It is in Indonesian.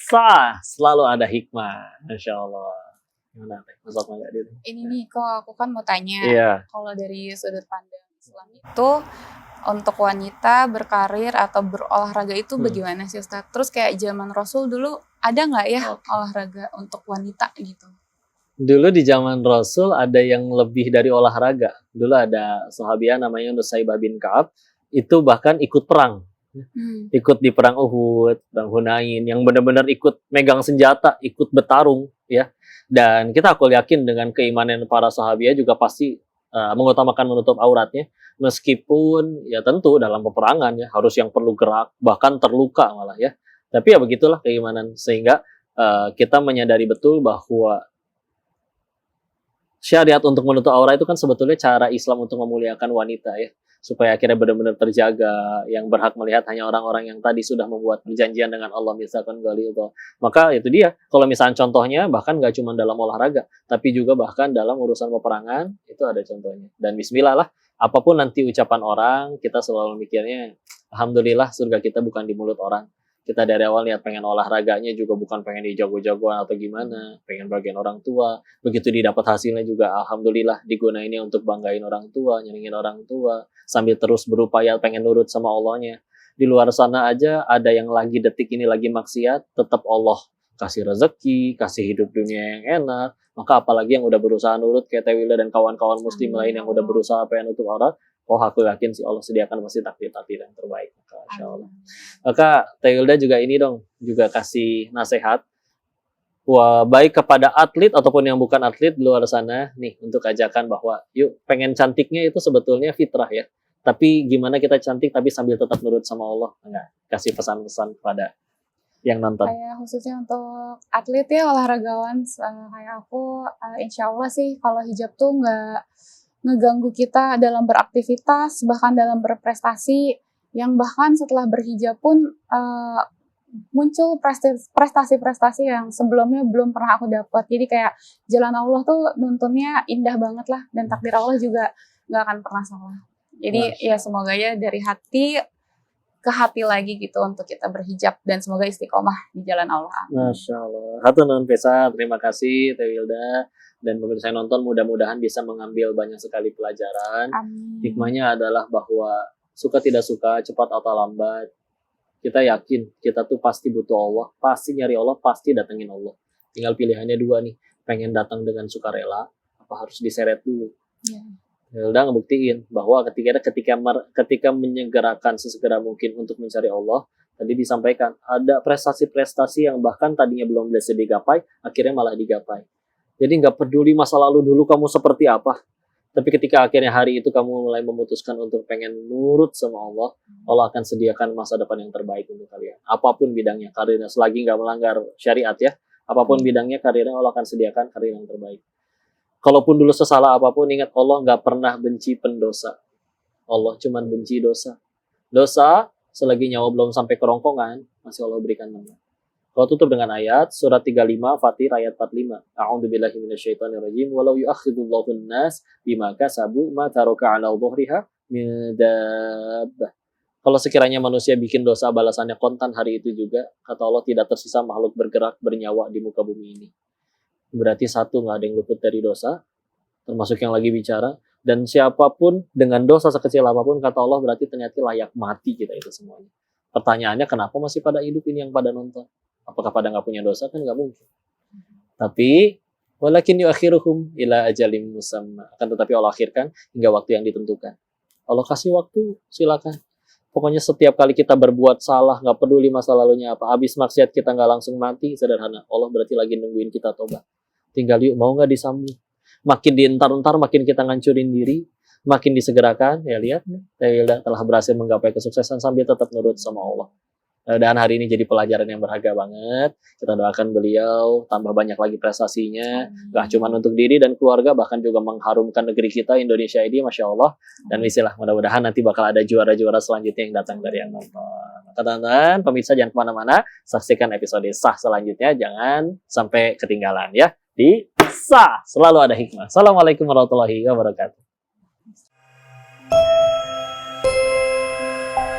sah selalu ada hikmah. Masya Allah. Gimana Teh? Masuk nggak dia? Ini nih kok aku kan mau tanya, Iya. kalau dari sudut pandang Islam itu untuk wanita berkarir atau berolahraga itu bagaimana sih Ustaz? Terus kayak zaman Rasul dulu ada nggak ya olahraga untuk wanita gitu? Dulu di zaman Rasul ada yang lebih dari olahraga. Dulu ada sahabiah namanya Nusaybah bin Ka'ab, itu bahkan ikut perang. Ikut di perang Uhud, perang Hunain, yang benar-benar ikut megang senjata, ikut bertarung, ya. Dan aku yakin dengan keimanan para sahabiah juga pasti mengutamakan menutup auratnya, meskipun ya tentu dalam peperangan ya harus yang perlu gerak, bahkan terluka malah ya. Tapi ya begitulah keimanan, sehingga kita menyadari betul bahwa syariat untuk menutup aurat itu kan sebetulnya cara Islam untuk memuliakan wanita ya, supaya akhirnya benar-benar terjaga, yang berhak melihat hanya orang-orang yang tadi sudah membuat perjanjian dengan Allah, misalkan itu. Maka itu dia, kalau misalnya contohnya bahkan gak cuma dalam olahraga, tapi juga bahkan dalam urusan peperangan, itu ada contohnya. Dan bismillah lah, apapun nanti ucapan orang, kita selalu mikirnya, alhamdulillah surga kita bukan di mulut orang. Kita dari awal niat pengen olahraganya juga bukan pengen dijago-jagoan atau gimana, pengen bagian orang tua. Begitu didapat hasilnya juga alhamdulillah digunainnya untuk banggain orang tua, nyenengin orang tua, sambil terus berupaya pengen nurut sama Allahnya. Di luar sana aja ada yang lagi detik ini lagi maksiat, tetap Allah kasih rezeki, kasih hidup dunia yang enak. Maka apalagi yang udah berusaha nurut kayak Tewilda dan kawan-kawan muslim lain yang udah berusaha pengen nutup aurat, oh aku yakin sih Allah sediakan pasti takdir-takdir yang terbaik. Masya Allah. Maka Tewilda juga ini dong, juga kasih nasihat. Wah, baik kepada atlet ataupun yang bukan atlet di luar sana nih, untuk ajakan bahwa yuk pengen cantiknya itu sebetulnya fitrah ya. Tapi gimana kita cantik tapi sambil tetap nurut sama Allah? Enggak, kasih pesan-pesan kepada yang nonton. Kayak khususnya untuk atlet ya, olahragawan kayak aku, insya Allah sih kalau hijab tuh nggak ngeganggu kita dalam beraktivitas, bahkan dalam berprestasi, yang bahkan setelah berhijab pun muncul prestasi-prestasi yang sebelumnya belum pernah aku dapat. Jadi kayak jalan Allah tuh nuntunnya indah banget lah, dan takdir Allah juga nggak akan pernah salah. Jadi ya semoga ya dari hati ke hati lagi gitu untuk kita berhijab, dan semoga istiqomah di jalan Allah. Masya Allah. Hatur nuhun pisan, terima kasih Tewilda dan pemirsa yang nonton, mudah-mudahan bisa mengambil banyak sekali pelajaran. Amin. Hikmahnya adalah bahwa suka tidak suka, cepat atau lambat, kita yakin kita tuh pasti butuh Allah, pasti nyari Allah, pasti datengin Allah. Tinggal pilihannya dua nih, pengen datang dengan sukarela, apa harus diseret dulu. Udah ngebuktiin bahwa ketika menyegerakan sesegera mungkin untuk mencari Allah, tadi disampaikan ada prestasi-prestasi yang bahkan tadinya belum bisa digapai, akhirnya malah digapai. Jadi nggak peduli masa lalu dulu kamu seperti apa, tapi ketika akhirnya hari itu kamu mulai memutuskan untuk pengen nurut sama Allah, Allah akan sediakan masa depan yang terbaik untuk kalian. Apapun bidangnya, karirnya, selagi nggak melanggar syariat ya, apapun bidangnya, karirnya Allah akan sediakan karir yang terbaik. Kalaupun dulu sesalah apapun, ingat Allah nggak pernah benci pendosa. Allah cuma benci dosa. Dosa, selagi nyawa belum sampai kerongkongan, masih Allah berikan nama. Kalau tutup dengan ayat surat 35 Fatir ayat 45. A'udzubillahi minasyaitonirrajim. Walau yu'akhidullahu an-nas bima kasabu ma taraka 'ala dhuhriha min dabbah. Kalau sekiranya manusia bikin dosa, balasannya kontan hari itu juga. Kata Allah, tidak tersisa makhluk bergerak bernyawa di muka bumi ini. Berarti satu, nggak ada yang luput dari dosa, termasuk yang lagi bicara. Dan siapapun dengan dosa sekecil apapun, kata Allah, berarti ternyata layak mati kita itu semuanya. Pertanyaannya, kenapa masih pada hidup ini yang pada nonton? Apakah pada nggak punya dosa? Kan nggak mungkin. Tapi walakin yuakhiruhum ila ajalim musamma. Akan tetapi Allah akhirkan hingga waktu yang ditentukan. Allah kasih waktu, silakan. Pokoknya setiap kali kita berbuat salah, nggak peduli masa lalunya apa, habis maksiat kita nggak langsung mati, sederhana. Allah berarti lagi nungguin kita tobat. Tinggal yuk, mau nggak disambung? Makin dientar-entar, makin kita ngancurin diri, makin disegerakan. Ya lihat nih, Tewilda telah berhasil menggapai kesuksesan sambil tetap nurut sama Allah. Dan hari ini jadi pelajaran yang berharga banget. Kita doakan beliau tambah banyak lagi prestasinya, gak cuma untuk diri dan keluarga, bahkan juga mengharumkan negeri kita Indonesia ini, Masya Allah. Dan istilah mudah-mudahan nanti bakal ada juara-juara selanjutnya yang datang dari yang nonton. Teman-teman, pemirsa jangan kemana-mana, saksikan episode sah selanjutnya, jangan sampai ketinggalan ya. Di sah selalu ada hikmah. Assalamualaikum warahmatullahi wabarakatuh.